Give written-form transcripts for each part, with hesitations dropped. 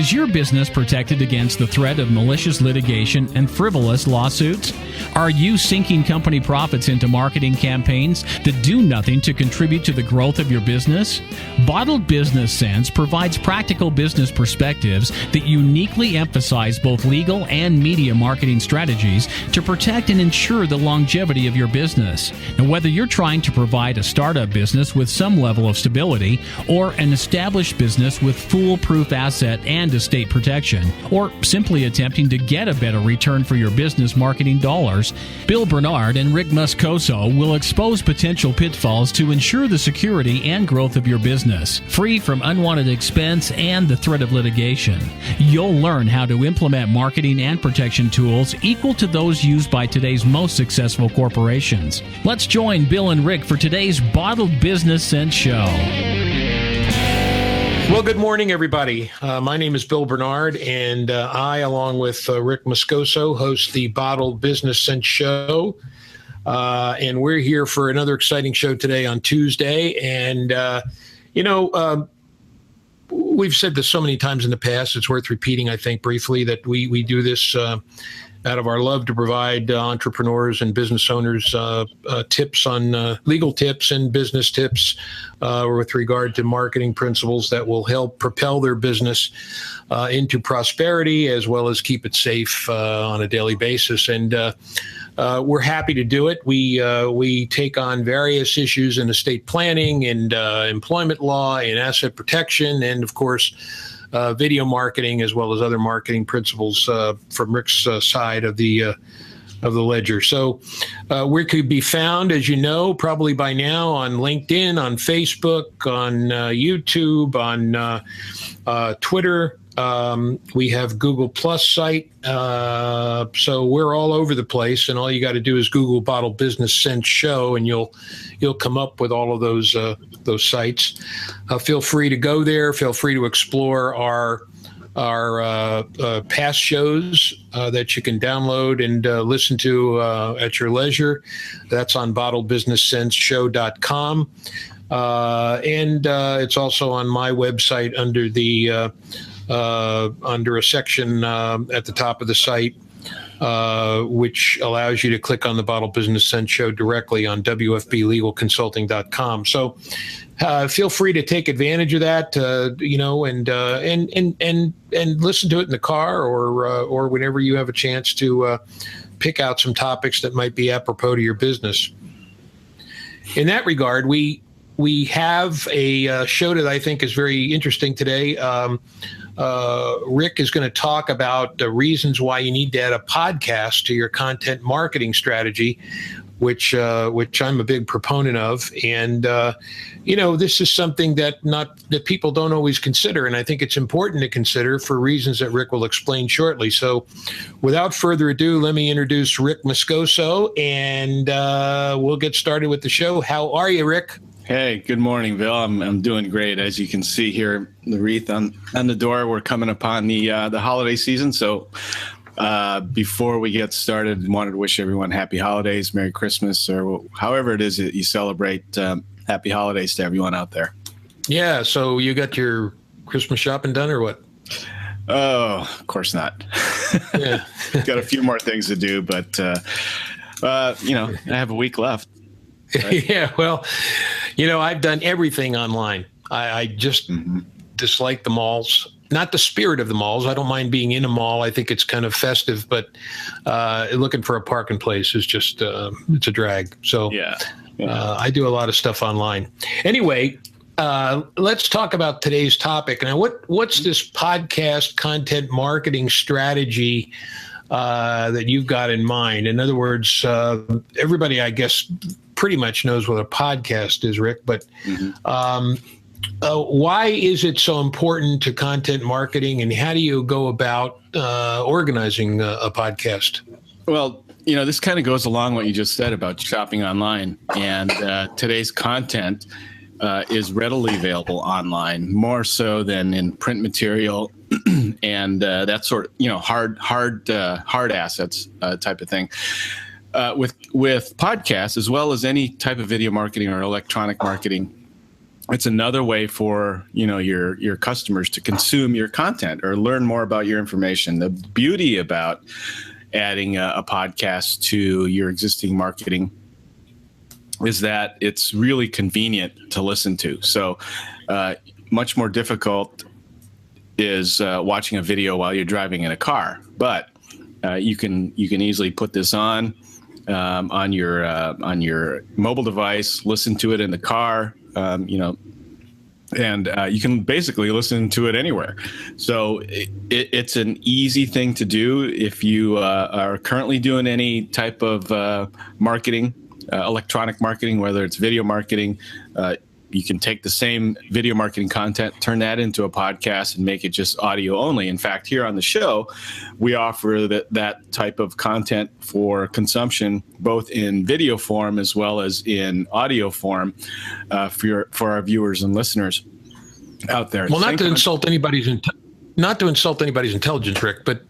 Is your business protected against the threat of malicious litigation and frivolous lawsuits? Are you sinking company profits into marketing campaigns that do nothing to contribute to the growth of your business? Bottled Business Sense provides practical business perspectives that uniquely emphasize both legal and media marketing strategies to protect and ensure the longevity of your business. Now, whether you're trying to provide a startup business with some level of stability or an established business with foolproof asset and estate protection, or simply attempting to get a better return for your business marketing dollars, Bill Bernard and Rick Moscoso will expose potential pitfalls to ensure the security and growth of your business, free from unwanted expense and the threat of litigation. You'll learn how to implement marketing and protection tools equal to those used by today's most successful corporations. Let's join Bill and Rick for today's Bottled Business Sense show. Well, good morning, everybody. My name is Bill Bernard, and I, along with Rick Moscoso, host the Bottled Business Sense show. And we're here for another exciting show today on Tuesday. And, we've said this so many times in the past, it's worth repeating, I think, briefly, that we do this out of our love to provide entrepreneurs and business owners tips on legal tips and business tips with regard to marketing principles that will help propel their business into prosperity, as well as keep it safe on a daily basis. And we're happy to do it. We take on various issues in estate planning and employment law and asset protection, and of course, video marketing, as well as other marketing principles from Rick's side of the ledger. So we could be found, as you know, probably by now on LinkedIn, on Facebook, on YouTube, on Twitter. We have Google Plus site. So we're all over the place, and all you got to do is Google Bottled Business Sense show, and you'll come up with all of those sites. Feel free to go there. Feel free to explore our past shows that you can download and listen to at your leisure. That's on bottledbusinesssenseshow.com. And it's also on my website under a section at the top of the site, which allows you to click on the Bottled Business Sense show directly on wfblegalconsulting.com. So feel free to take advantage of that, and listen to it in the car or whenever you have a chance to pick out some topics that might be apropos to your business. In that regard, we have a show that I think is very interesting today. Rick is going to talk about the reasons why you need to add a podcast to your content marketing strategy, which I'm a big proponent of. And, this is something that people don't always consider. And I think it's important to consider for reasons that Rick will explain shortly. So without further ado, let me introduce Rick Moscoso, and we'll get started with the show. How are you, Rick? Hey, good morning, Bill. I'm doing great. As you can see here, the wreath on the door, we're coming upon the holiday season. So before we get started, I wanted to wish everyone happy holidays, Merry Christmas, or however it is that you celebrate. Happy holidays to everyone out there. Yeah, so you got your Christmas shopping done or what? Oh, of course not. Yeah. Got a few more things to do, but, I have a week left. Right? Yeah, well, I've done everything online. I just dislike the malls. Not the spirit of the malls. I don't mind being in a mall. I think it's kind of festive, but looking for a parking place is just it's a drag. So yeah. I do a lot of stuff online. Anyway, let's talk about today's topic. Now, what's this podcast content marketing strategy that you've got in mind? In other words, everybody, I guess, pretty much knows what a podcast is, Rick, but why is it so important to content marketing, and how do you go about organizing a podcast? Well, this kind of goes along what you just said about shopping online, and today's content is readily available online, more so than in print material and that sort of, hard assets type of thing. With podcasts, as well as any type of video marketing or electronic marketing, it's another way for your customers to consume your content or learn more about your information. The beauty about adding a podcast to your existing marketing is that it's really convenient to listen to. So much more difficult is watching a video while you're driving in a car, but you can easily put this on your mobile device, listen to it in the car, and you can basically listen to it anywhere. So it's an easy thing to do if you are currently doing any type of marketing, electronic marketing, whether it's video marketing. You can take the same video marketing content, turn that into a podcast, and make it just audio only. In fact, here on the show, we offer that type of content for consumption, both in video form as well as in audio form, for our viewers and listeners out there. Well, not to insult anybody's intelligence, Rick, but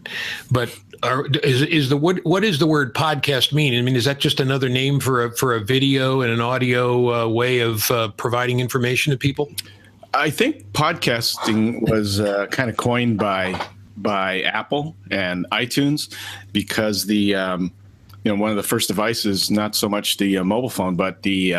what is the word podcast mean? I mean, is that just another name for a video and an audio way of providing information to people? I think podcasting was kind of coined by Apple and iTunes because one of the first devices, not so much the mobile phone, but the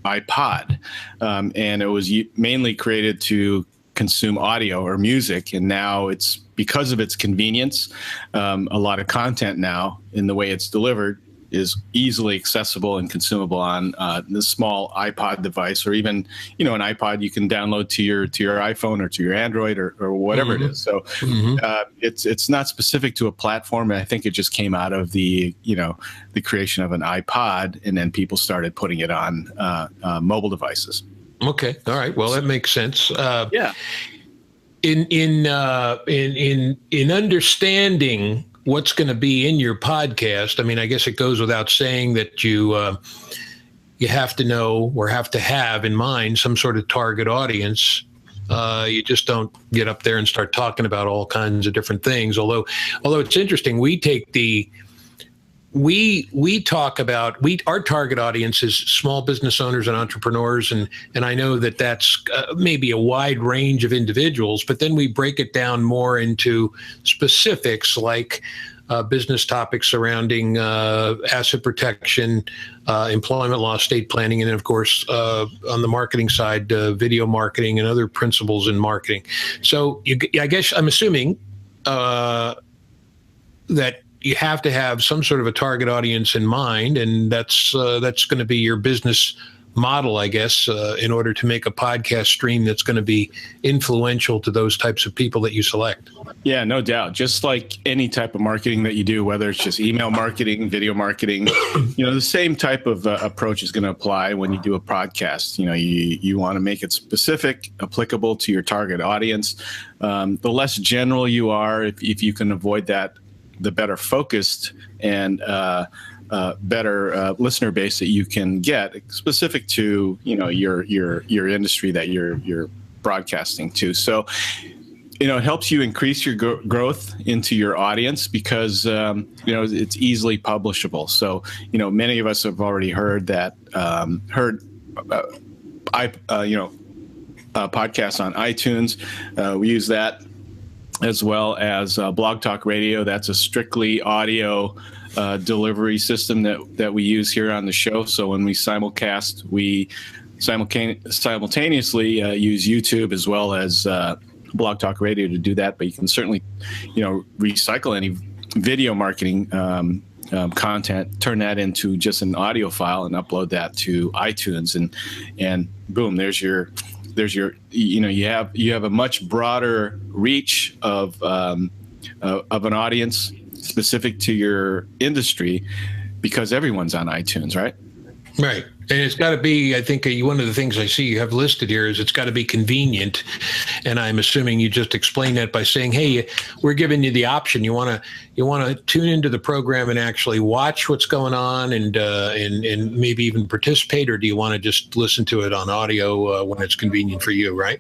iPod, and it was mainly created to consume audio or music, and now it's because of its convenience. A lot of content now, in the way it's delivered, is easily accessible and consumable on the small iPod device, or even an iPod you can download to your iPhone or to your Android or whatever it is. So it's not specific to a platform, and I think it just came out of the creation of an iPod, and then people started putting it on mobile devices. Okay. All right. Well, that makes sense. Yeah. In understanding what's going to be in your podcast, I mean, I guess it goes without saying that you have to know or have to have in mind some sort of target audience. You just don't get up there and start talking about all kinds of different things. Although it's interesting, we talk about our target audience is small business owners and entrepreneurs, and I know that's maybe a wide range of individuals, but then we break it down more into specifics like business topics surrounding asset protection, employment law, estate planning, and then, of course, on the marketing side, video marketing and other principles in marketing. So I guess I'm assuming that you have to have some sort of a target audience in mind, and that's going to be your business model, I guess, in order to make a podcast stream that's going to be influential to those types of people that you select. Yeah, no doubt. Just like any type of marketing that you do, whether it's just email marketing, video marketing, the same type of approach is going to apply when you do a podcast. You want to make it specific, applicable to your target audience. The less general you are, if you can avoid that, the better focused and better listener base that you can get, specific to your industry that you're broadcasting to. So it helps you increase your growth into your audience because it's easily publishable. So many of us have already heard that podcasts on iTunes. We use that, as well as Blog Talk Radio. That's a strictly audio delivery system that we use here on the show. So when we simulcast, we simultaneously use YouTube as well as Blog Talk Radio to do that. But you can certainly, recycle any video marketing content, turn that into just an audio file, and upload that to iTunes, and boom, there's your you have a much broader reach of an audience specific to your industry because everyone's on iTunes, right? Right. And it's got to be, I think one of the things I see you have listed here is it's got to be convenient. And I'm assuming you just explained that by saying, hey, we're giving you the option. You want to tune into the program and actually watch what's going on and maybe even participate, or do you want to just listen to it on audio when it's convenient for you, right?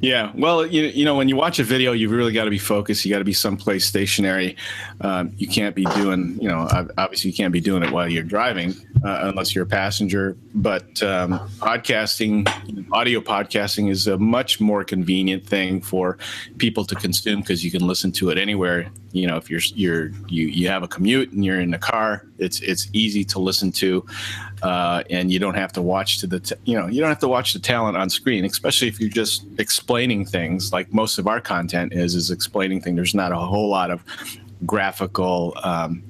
Yeah. Well, when you watch a video, you really got to be focused. You got to be someplace stationary. You can't be doing, obviously you can't be doing it while you're driving. unless you're a passenger. But podcasting, audio podcasting, is a much more convenient thing for people to consume because you can listen to it anywhere. If you have a commute and you're in the car, it's easy to listen to, and you don't have to watch you don't have to watch the talent on screen, especially if you're just explaining things like most of our content is explaining things. There's not a whole lot of graphical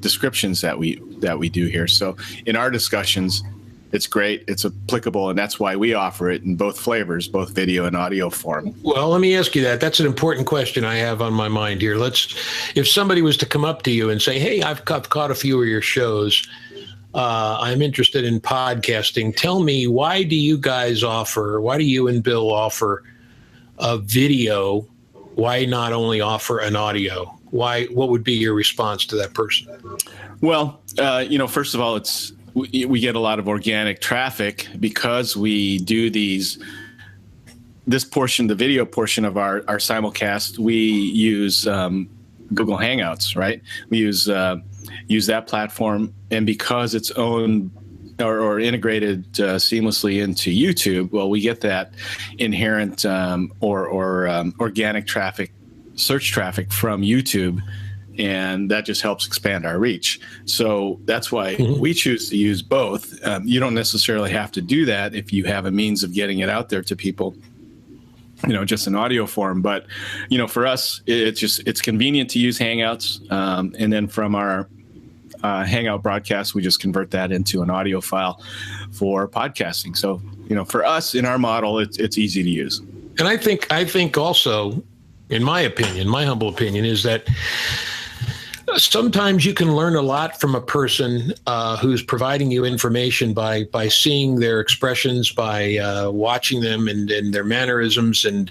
descriptions that we do here. So in our discussions, it's great, it's applicable, and that's why we offer it in both flavors, both video and audio form. Well, let me ask you that. That's an important question I have on my mind here. If somebody was to come up to you and say, hey, I've caught a few of your shows, I'm interested in podcasting. Tell me, why do you and Bill offer a video? Why not only offer an audio? What would be your response to that person? Well, first of all, we get a lot of organic traffic because we do this portion, the video portion of our simulcast. We use Google Hangouts, right? We use that platform, and because it's owned or integrated seamlessly into YouTube, well, we get that inherent organic traffic, search traffic from YouTube, and that just helps expand our reach. So that's why we choose to use both. You don't necessarily have to do that if you have a means of getting it out there to people, just in audio form. But, for us, it's convenient to use Hangouts. And then from our Hangout broadcast, we just convert that into an audio file for podcasting. So, for us, in our model, it's easy to use. And I think also, in my opinion, my humble opinion, is that sometimes you can learn a lot from a person who's providing you information by seeing their expressions, by watching them and their mannerisms. And,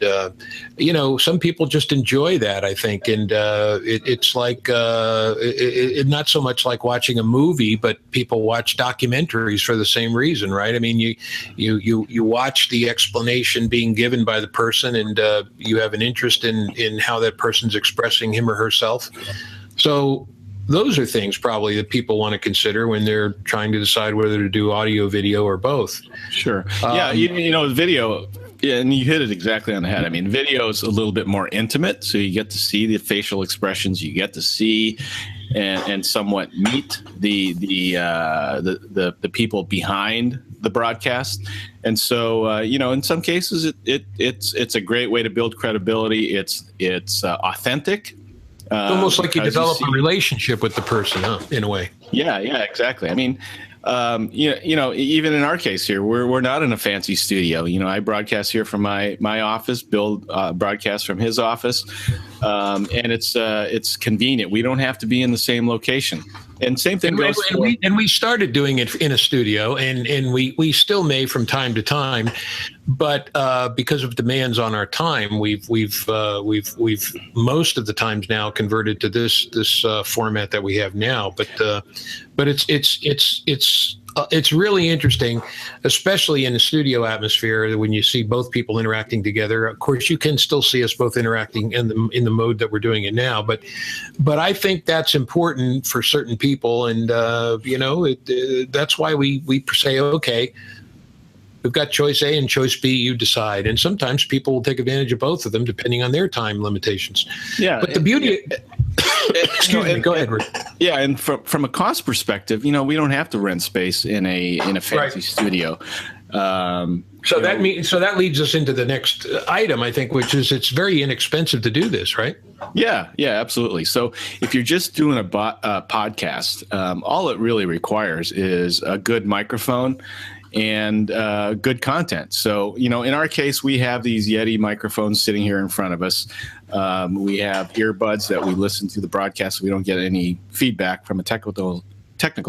some people just enjoy that, I think. And it's like not so much like watching a movie, but people watch documentaries for the same reason, right? I mean, you watch the explanation being given by the person, and you have an interest in how that person's expressing him or herself. So those are things probably that people want to consider when they're trying to decide whether to do audio, video, or both. Sure. Video, and you hit it exactly on the head. I mean, video is a little bit more intimate, so you get to see the facial expressions, you get to see and somewhat meet the people behind the broadcast. And so, in some cases, it's a great way to build credibility. It's authentic. Almost like you develop a relationship with the person, in a way. Yeah, exactly. I mean, even in our case here, we're not in a fancy studio. I broadcast here from my office. Bill broadcasts from his office, and it's convenient. We don't have to be in the same location. And same thing goes. And we started doing it in a studio, and we still may from time to time, but because of demands on our time, we've most of the times now converted to this format that we have now. But it's really interesting, especially in a studio atmosphere, when you see both people interacting together. Of course, you can still see us both interacting in the mode that we're doing it now. But I think that's important for certain people, and that's why we say, okay, we've got choice A and choice B, you decide. And sometimes people will take advantage of both of them depending on their time limitations. Yeah. But the beauty. Excuse me. Go ahead, Rick. Yeah, and from a cost perspective, we don't have to rent space in a fancy studio. So that leads us into the next item, I think, which is it's very inexpensive to do this, right? Yeah, absolutely. So if you're just doing a podcast, all it really requires is a good microphone and good content. So, in our case, we have these Yeti microphones sitting here in front of us. We have earbuds that we listen to the broadcast, so we don't get any feedback from a technical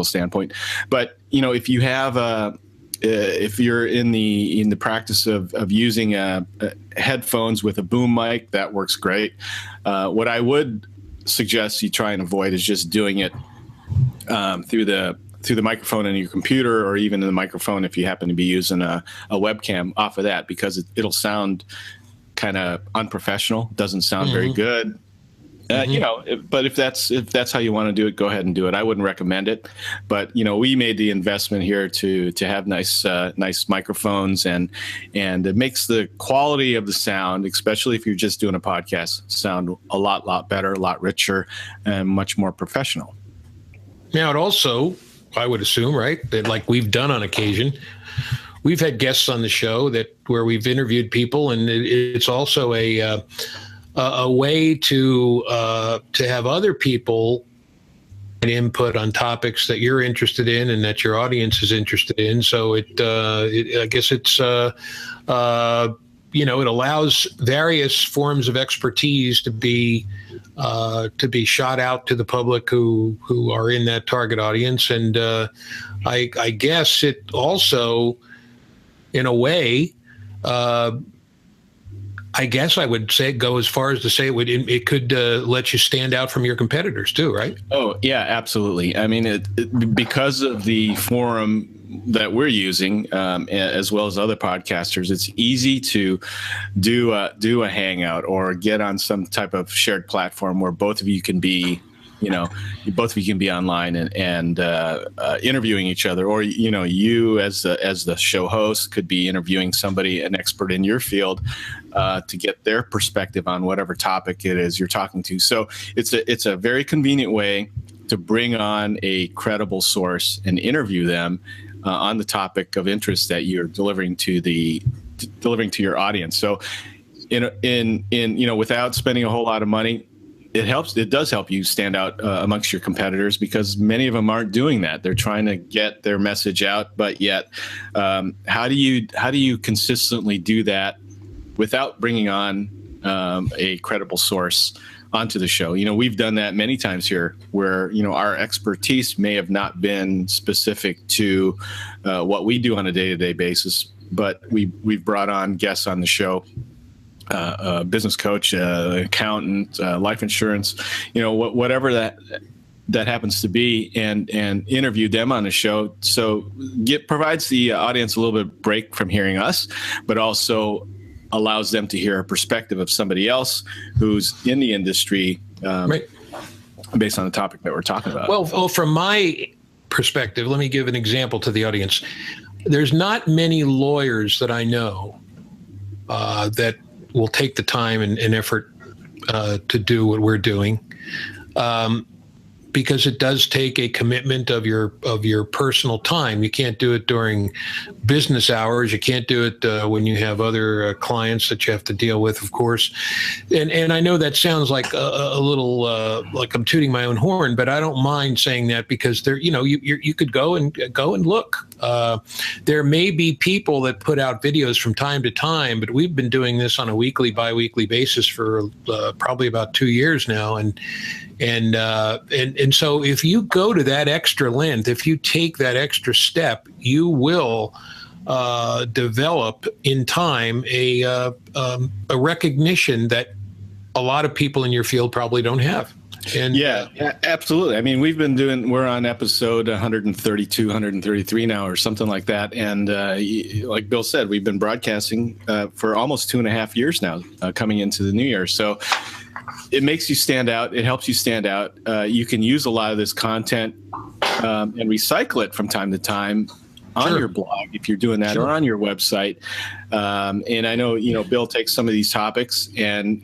standpoint. But, if you have if you're in the practice of using headphones with a boom mic, that works great. What I would suggest you try and avoid is just doing it through the microphone in your computer, or even the microphone if you happen to be using a webcam off of that, because it'll sound kind of unprofessional, doesn't sound very good. But if that's how you want to do it, go ahead and do it. I wouldn't recommend it, but we made the investment here to have nice microphones, and it makes the quality of the sound, especially if you're just doing a podcast, sound a lot better, a lot richer, and much more professional. Now, it also, I would assume, right, that like we've done on occasion, we've had guests on the show where we've interviewed people, and it's also a way to have other people input on topics that you're interested in and that your audience is interested in. So I guess it's it allows various forms of expertise to be shot out to the public who are in that target audience. And I guess it also, in a way, I guess I would go as far as to say it could let you stand out from your competitors too, right? Oh yeah, absolutely. I mean, because of the forum that we're using, as well as other podcasters, it's easy to do a hangout or get on some type of shared platform where both of you can be, both of you can be online and interviewing each other, or you as the show host could be interviewing an expert in your field to get their perspective on whatever topic it is you're talking to. So it's a very convenient way to bring on a credible source and interview them on the topic of interest that you're delivering to your audience. So in without spending a whole lot of money, it does help you stand out amongst your competitors, because many of them aren't doing that. They're trying to get their message out, but yet how do you consistently do that without bringing on a credible source onto the show? We've done that many times here, where our expertise may have not been specific to what we do on a day-to-day basis, but we've brought on guests on the show, a business coach, accountant, life insurance, whatever that happens to be, and interview them on the show. So provides the audience a little bit of break from hearing us, but also allows them to hear a perspective of somebody else who's in the industry, right, based on the topic that we're talking about. Well, from my perspective, let me give an example to the audience. There's not many lawyers that I know that will take the time and effort to do what we're doing, because it does take a commitment of your personal time. You can't do it during business hours. You can't do it when you have other clients that you have to deal with, of course. And I know that sounds like a little like I'm tooting my own horn, but I don't mind saying that, because there, you could go and look. There may be people that put out videos from time to time, but we've been doing this on a weekly, bi-weekly basis for probably about 2 years now, and so if you go to that extra length, if you take that extra step, you will develop in time a recognition that a lot of people in your field probably don't have. And yeah, absolutely. I mean, we're on episode 132, 133 now, or something like that. And like Bill said, we've been broadcasting for almost 2.5 years now, coming into the new year. So it makes you stand out. It helps you stand out. You can use a lot of this content and recycle it from time to time on your blog, if you're doing that, or on your website. And I know, Bill takes some of these topics and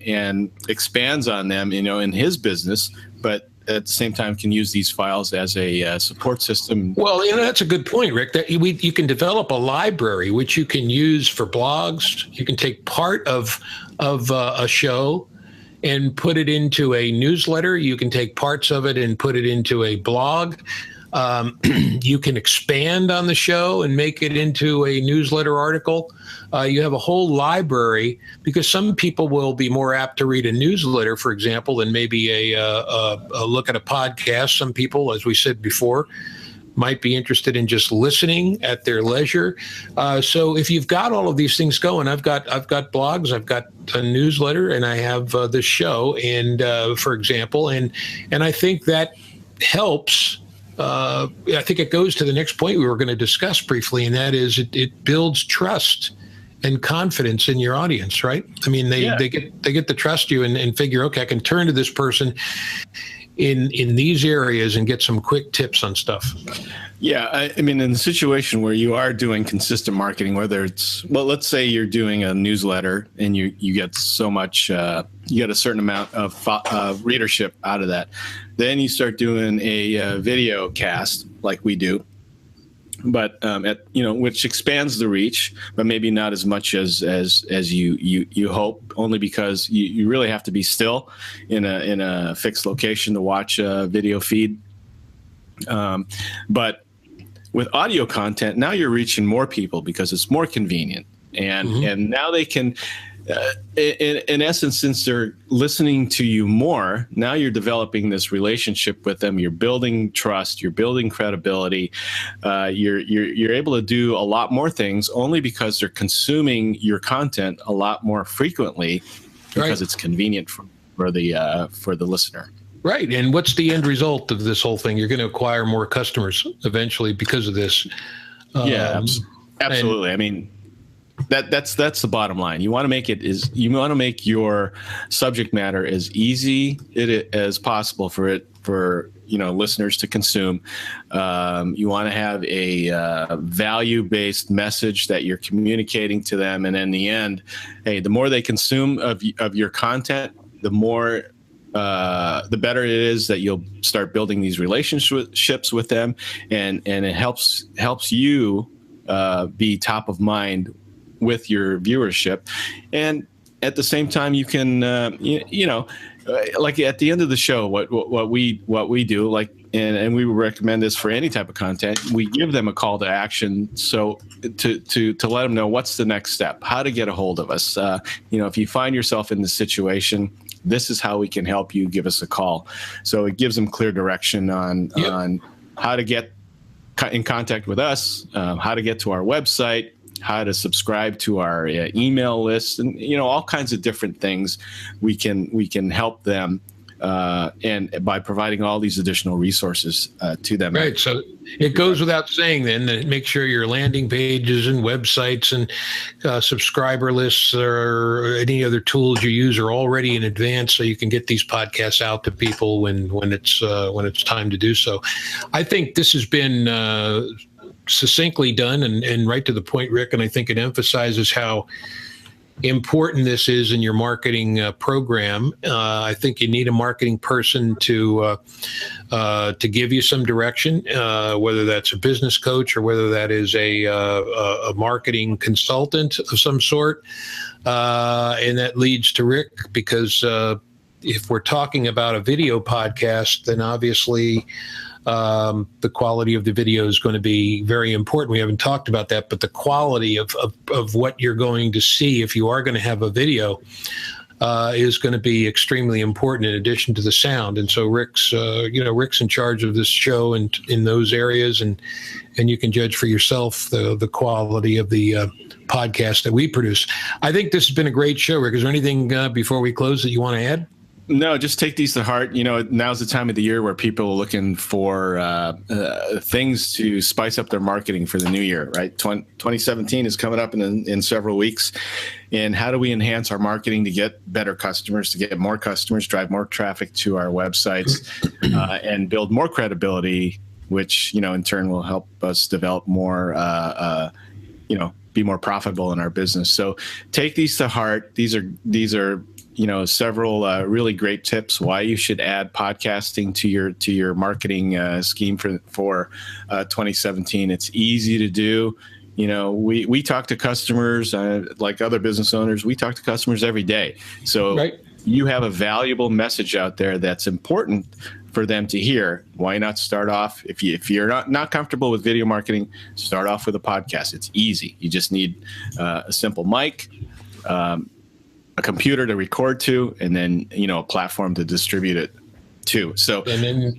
expands on them, in his business, but at the same time can use these files as a support system. Well, that's a good point, Rick. That you can develop a library which you can use for blogs. You can take part of a show and put it into a newsletter. You can take parts of it and put it into a blog. You can expand on the show and make it into a newsletter article. You have a whole library, because some people will be more apt to read a newsletter, for example, than maybe a look at a podcast. Some people, as we said before, might be interested in just listening at their leisure. So if you've got all of these things going, I've got blogs, I've got a newsletter, and I have this show, and for example, and I think that helps. I think it goes to the next point we were going to discuss briefly, and that is it builds trust. and confidence in your audience, right? I mean, they get to trust you and figure, okay, I can turn to this person in these areas and get some quick tips on stuff. Yeah, I mean, in the situation where you are doing consistent marketing, whether it's, well, let's say you're doing a newsletter and you get so much, you get a certain amount of readership out of that. Then you start doing a video cast like we do, but which expands the reach, but maybe not as much as you hope, only because you really have to be still in a fixed location to watch a video feed. But with audio content, now you're reaching more people because it's more convenient, and now they can, in essence, since they're listening to you more, now you're developing this relationship with them. You're building trust. You're building credibility. You're able to do a lot more things only because they're consuming your content a lot more frequently because it's convenient for the listener. Right. And what's the end result of this whole thing? You're going to acquire more customers eventually because of this. Absolutely. I mean, that's the bottom line. You want to make your subject matter as easy as possible for listeners to consume. You want to have a value-based message that you're communicating to them, and in the end, hey, the more they consume of your content, the better it is that you'll start building these relationships with them, and it helps you be top of mind with your viewership. And at the same time, you can like at the end of the show, what we do, like, and we would recommend this for any type of content, we give them a call to action, so to let them know what's the next step, how to get a hold of us. If you find yourself in this situation, this is how we can help you. Give us a call. So it gives them clear direction on how to get in contact with us, how to get to our website, how to subscribe to our email list, and all kinds of different things we can help them, and by providing all these additional resources to them. Right. So it goes without saying then that make sure your landing pages and websites and subscriber lists or any other tools you use are already in advance, so you can get these podcasts out to people when it's time to do so. I think this has been succinctly done and right to the point, Rick, and I think it emphasizes how important this is in your marketing program. I think you need a marketing person to give you some direction, whether that's a business coach or whether that is a marketing consultant of some sort. And that leads to Rick, because if we're talking about a video podcast, then obviously the quality of the video is going to be very important. We haven't talked about that, but the quality of what you're going to see if you are going to have a video is going to be extremely important in addition to the sound. And so Rick's in charge of this show and in those areas, and you can judge for yourself the quality of the podcast that we produce. I think this has been a great show, Rick. Is there anything before we close that you want to add? No, just take these to heart. Now's the time of the year where people are looking for things to spice up their marketing for the new year, right? 2017 is coming up in several weeks. And how do we enhance our marketing to get better customers, to get more customers, drive more traffic to our websites, and build more credibility, which, in turn will help us develop more, be more profitable in our business. So take these to heart. These are several really great tips why you should add podcasting to your marketing scheme for 2017. It's easy to do. We talk to customers like other business owners. We talk to customers every day. So you have a valuable message out there that's important for them to hear. Why not start off, if you're not comfortable with video marketing, start off with a podcast. It's easy. You just need a simple mic, a computer to record to, and then a platform to distribute it to. So and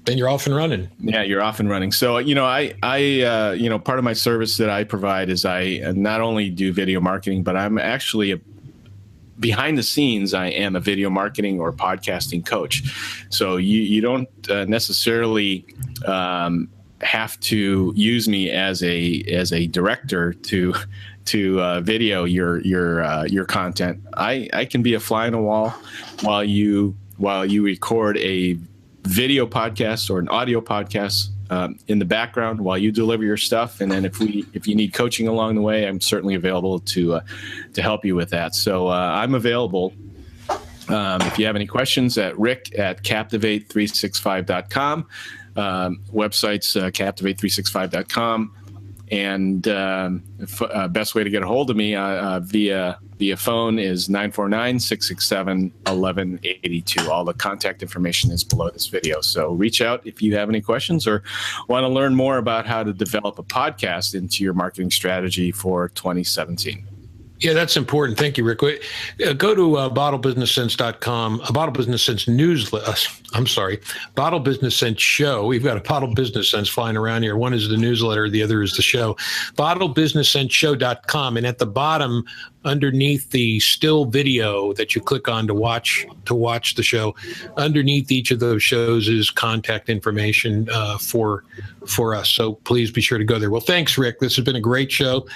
then you're off and running. Yeah, you're off and running. So I part of my service that I provide is I not only do video marketing, but I'm actually behind the scenes. I am a video marketing or podcasting coach. So you don't necessarily have to use me as a director to to video your content. I can be a fly on the wall while you record a video podcast or an audio podcast in the background while you deliver your stuff. And then if you need coaching along the way, I'm certainly available to help you with that. So I'm available. If you have any questions, at rick@captivate365.com. Website's captivate365.com. And best way to get a hold of me via phone is 949-667-1182. All the contact information is below this video. So reach out if you have any questions or want to learn more about how to develop a podcast into your marketing strategy for 2017. Yeah, that's important. Thank you, Rick. Go to bottlebusinesssense.com, Bottle Business Sense newsletter. I'm sorry, Bottle Business Sense show. We've got a Bottle Business Sense flying around here. One is the newsletter, the other is the show. BottleBusinessSenseShow.com, and at the bottom, underneath the still video that you click on to watch the show, underneath each of those shows is contact information for us. So please be sure to go there. Well, thanks, Rick. This has been a great show.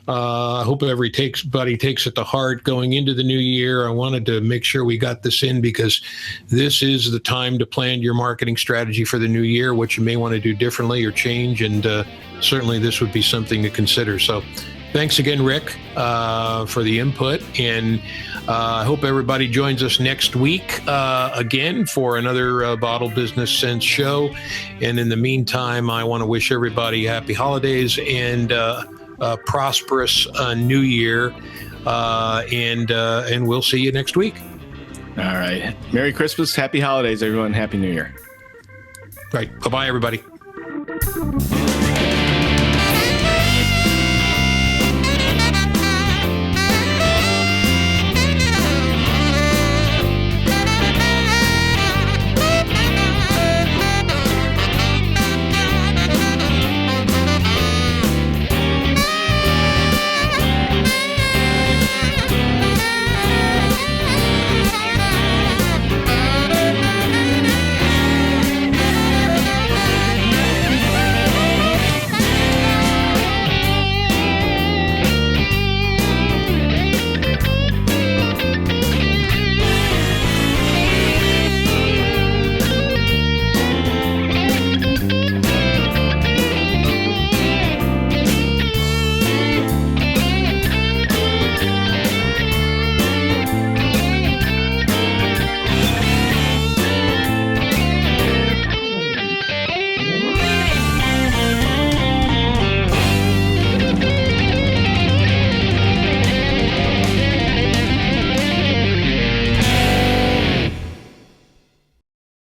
I hope everybody takes it to heart going into the new year. I wanted to make sure we got this in because this is the time to plan your marketing strategy for the new year, what you may want to do differently or change. And certainly this would be something to consider. So thanks again, Rick, for the input. And I hope everybody joins us next week again for another Bottle Business Sense show. And in the meantime, I want to wish everybody happy holidays and prosperous new year, and we'll see you next week. All right. Merry Christmas. Happy holidays, everyone. Happy New Year. Right. Bye-bye, everybody.